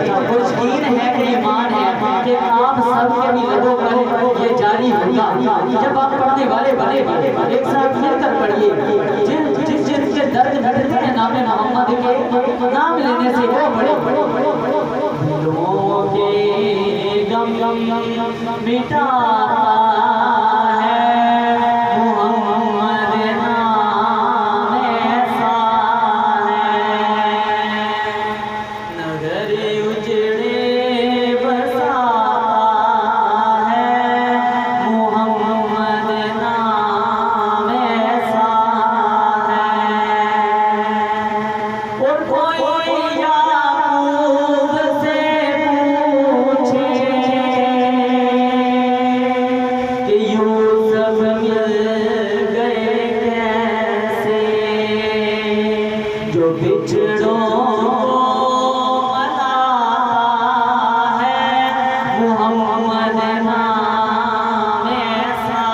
یقین ہے کہ ایمان ہے کہ آپ سب کے بھی لبوں پر یہ جاری ہوگا جب آپ پڑھنے والے بنے ایک ساتھ مل کر پڑھیے جس کے درد گھٹتے ہیں نام محمد کے نام لینے سے وہ بڑے دلوں کے غم مٹاتا ہے محمد نام ایسا ہے نگر اجڑے بساتا ہے محمد نام ایسا ہے اور کوئی یعقوب سے پوچھے کہ یوسف مل گئے کیسے جو بچھڑوں محمد نام ایسا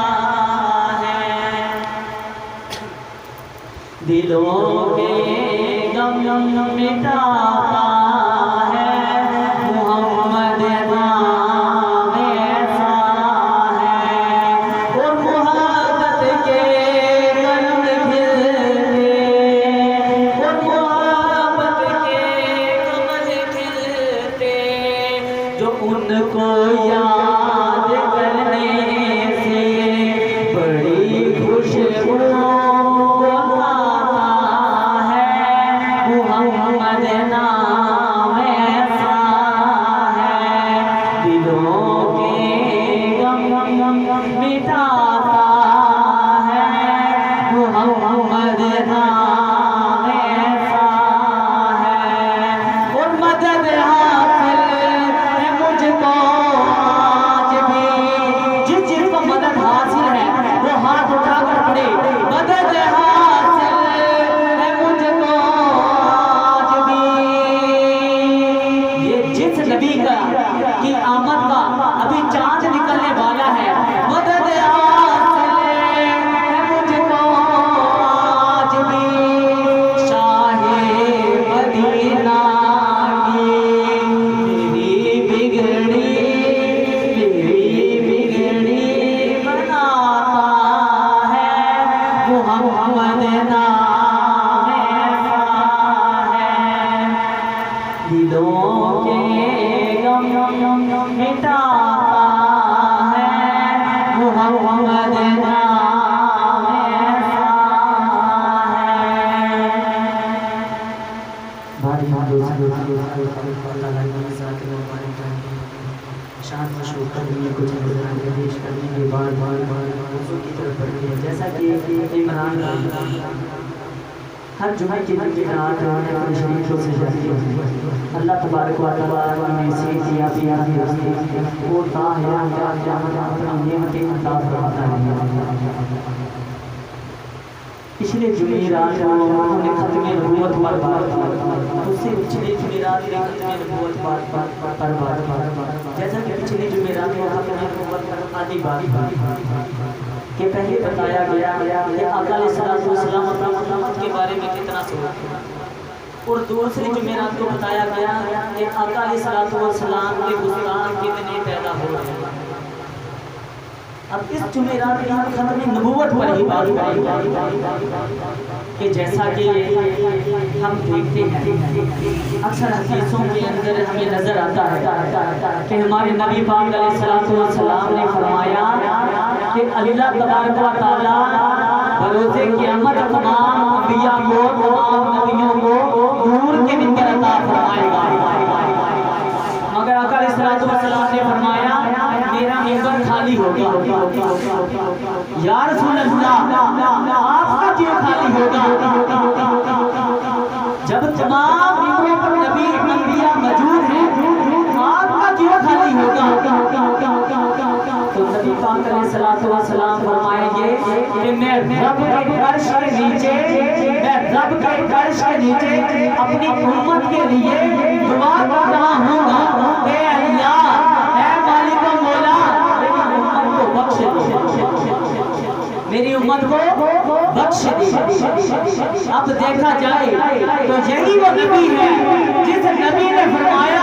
ہے دلوں کے غم مٹاتا ہے محمد نام ایسا ہے اور محبت کے کلم کھلتے اور محبت کے کمل کھلتے جو ان کو یاد کرنے سے بڑی خوشبو بہاتا ہے محمد نام ایسا ہے دلوں کے غم مٹاتا ہے محمد نام ایسا ہے اور مدد حاصل ہے مجھ کو آج بھی جس کو مدد حاصل ہے وہ ہاتھ اٹھا کر پڑے مدد حاصل ہے مجھ کو آج بھی یہ جس نبی کی آمد کا ابھی چاند نکلنے والا ہے مدد حاصل ہے مجھ کو آج بھی شاہ مدینہ کی میری بگڑی بناتا ہے محمد نام ایسا ہے دلوں کے غم مٹاتا ہے محمد نام ایسا ہے بھاری شان مشہور کرنی کچھ پیش کرنے کے بعد موضوع کی طرف بڑھتے ہیں جیسا کہ عمران ہر جمعے کی رات اپنے شریفوں سے جاتی ہے اللہ تبارک و تعالی نے صحت یابی اور تا قیامت اپنی نعمتیں عطا فرماتا ہے پچھلے جمعرات انہوں نے ختم نبوت پر بات اس سے پچھلے جمعرات نے ختم نبوت پر بات جیسا کہ پچھلے جمعرات میں ختم نبوت پر آدھی بات کہ پہلے بتایا گیا کہ آقا علیہ السلام اپنی امت کے بارے میں کتنا سوچتے ہیں اور دوسری جمعرات کو بتایا گیا کہ آقا علیہ السلام کے گستاخ کتنے پیدا ہو رہے ہیں اب اس جمعرات میں ختم نبوت پر ہی بات کریں کہ جیسا کہ ہم دیکھتے ہیں اکثر حدیثوں کے اندر ہمیں نظر آتا ہے کہ ہمارے نبی پاک علیہ السلام نے فرمایا کہ اللہ تبارک و تعالیٰ بروز قیامت تمام انبیاء کو تمام نبیوں کو نور کے منبر عطا فرمائے گا مگر آقا علیہ السلام نے فرمایا میرا منبر خالی ہوگا یا رسول اللہ آپ کا کیوں خالی ہوگا جب تمام منبروں پر نبی انبیاء موجود ہیں آپ کا کیوں خالی ہوگا تو نبی پاک علیہ السلام فرمائیں گے کہ میں رب کے عرش کے نیچے اپنی امت کے لیے دعا کر رہا ہوں گا اے اللہ اے مالک و مولا میری امت کو بخش دے اب دیکھا جائے تو یہی وہ نبی ہے جس نبی نے فرمایا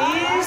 30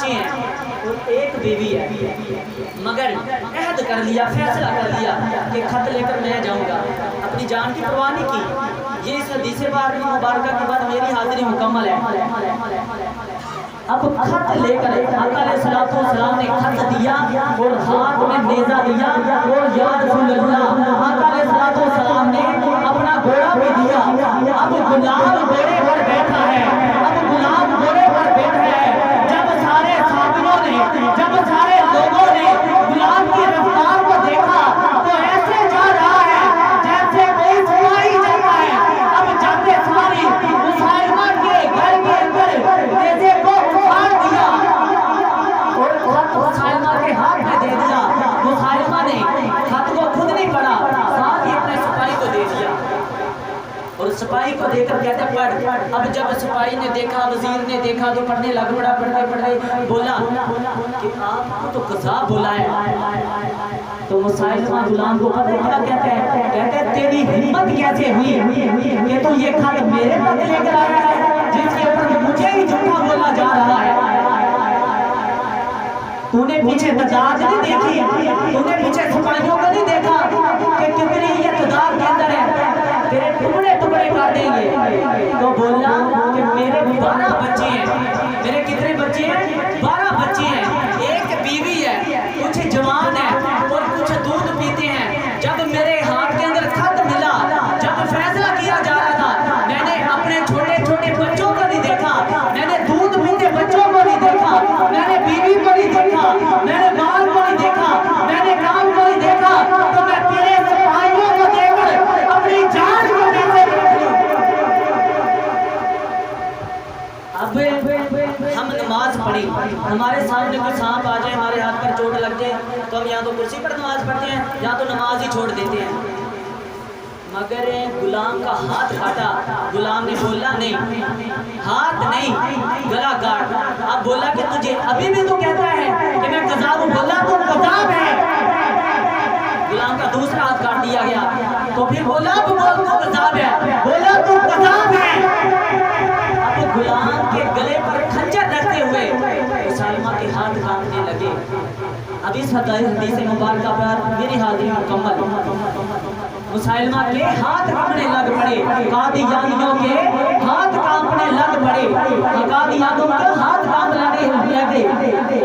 بچے ہیں اور ایک بیوی ہے، مگر عہد کر لیا، فیصلہ کر لیا کہ خط لے کر میں جاؤں گا، اپنی جان کی پرواہ نہیں کی۔ یہ اس حدیث مبارکہ کے بعد میری حاضری مکمل ہے۔ اب خط لے کر آقا علیہ السلام نے خط دیا اور ہاتھ میں نیزہ دیا اور یا رسول اللہ، آقا علیہ السلام نے اپنا گھوڑا بھی دیا۔ اب غلام گھوڑے پر بیٹھا ہے، اب غلام گھوڑے پر بیٹھا ہے۔ جب سارے صحابیوں نے، جب سارے لوگوں نے غلام کی رفتار کو دیکھا تو ایسے جا رہا ہے جیسے کوئی سپاہی جاتا ہے۔ اب جاتے سواری مسالمہ کے گھر کے اندر نیزے کو اٹھا دیا اور خط مسالمہ کے ہاتھ میں دے دیا۔ مسالمہ نے خط کو خود نہیں پڑھا، ساتھ ہی اپنے سپاہی کو دے دیا اور سپاہی کو دے کر کہتے پڑھ۔ اب جب سپاہی نے دیکھا، وزیر نے دیکھا تو پڑھنے لگ پڑا، پڑھتے بولا کہ آپ کو تو قضا بولا ہے۔ تو مسالمہ غلام کو پتہ کیا کہتے ہیں؟ کہتے ہیں تیری ہمت کیسے ہوئی کہ تو یہ خط میرے تک لے کر آیا ہے جس کے اوپر مجھے ہی جھوٹا بولا جا رہا ہے۔ تو نے پیچھے تجارت نہیں دیکھی، تو نے پیچھے سپاہیوں کو نہیں دیکھا کہ کتنی یہ تجارت کے اندر ہے، تیرے ٹکڑے ٹکڑے کر دیں گے۔ تو بولا کہ میرے 12 بچے ہیں۔ میرے کتنے بچے ہیں؟ 12 بچے ہیں، ایک بیوی ہے، کچھ جوان ہے اور کچھ دودھ پیتے ہیں۔ جب میرے ہاتھ کے اندر خط ملا، جب فیصلہ کیا جا رہا تھا، میں نے اپنے چھوٹے چھوٹے بچوں کو نہیں دیکھا، میں نے دودھ پیتے بچوں کو نہیں دیکھا، میں نے بیوی کو نہیں دیکھا، میں نے مال کو نہیں دیکھا، میں نے کام کو نہیں دیکھا، تو میں تیرے سپاہیوں کو دے کر اپنی جان کو کیسے دیکھوں؟ اب ہم نماز پڑھی، ہمارے سامنے کوئی سانپ آ جائے، ہمارے ہاتھ پر چوٹ لگ جائے تو ہم یا تو کرسی پر نماز پڑھتے ہیں یا تو نماز ہی چھوڑ دیتے ہیں۔ مگر غلام کا ہاتھ کاٹا، غلام نے بولا نہیں، ہاتھ نہیں، گلا کاٹ۔ اب بولا کہ تجھے ابھی بھی تو کہتا ہے کہ میں قذاب ہوں، بولا تو قذاب ہے۔ غلام کا دوسرا ہاتھ کاٹ دیا گیا تو پھر بولا اب بول تو قذاب ہے، بولا تو قذاب ہے۔ اب غلام کے گلے پر خنجر رکھتے ہوئے مسالمہ کے ہاتھ کانپنے لگے۔ اب اس حدیث مبارکہ پر میری حاضری مکمل۔ مسالمہ کے ہاتھ کانپنے لگ پڑے، قادیانیوں کے ہاتھ کانپنے لگ پڑے، قادیانیوں کے ہاتھ کانپنے لگے۔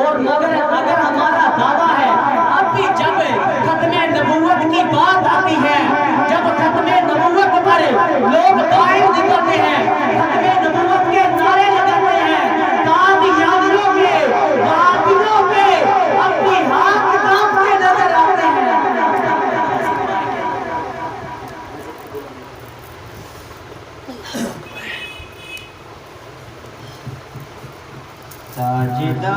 اور مگر اگر ہمارا دعویٰ ہے، اب بھی جب ختم نبوت کی بات آتی ہے، جب ختم نبوت پر لوگ قائم نکلتے ہیں، ختم نبوت کے نعرے لگاتے ہیں، قادیانیوں کے قاتلوں کے اب بھی ہاتھ کانپتے نظر آتے ہیں۔ ساجدہ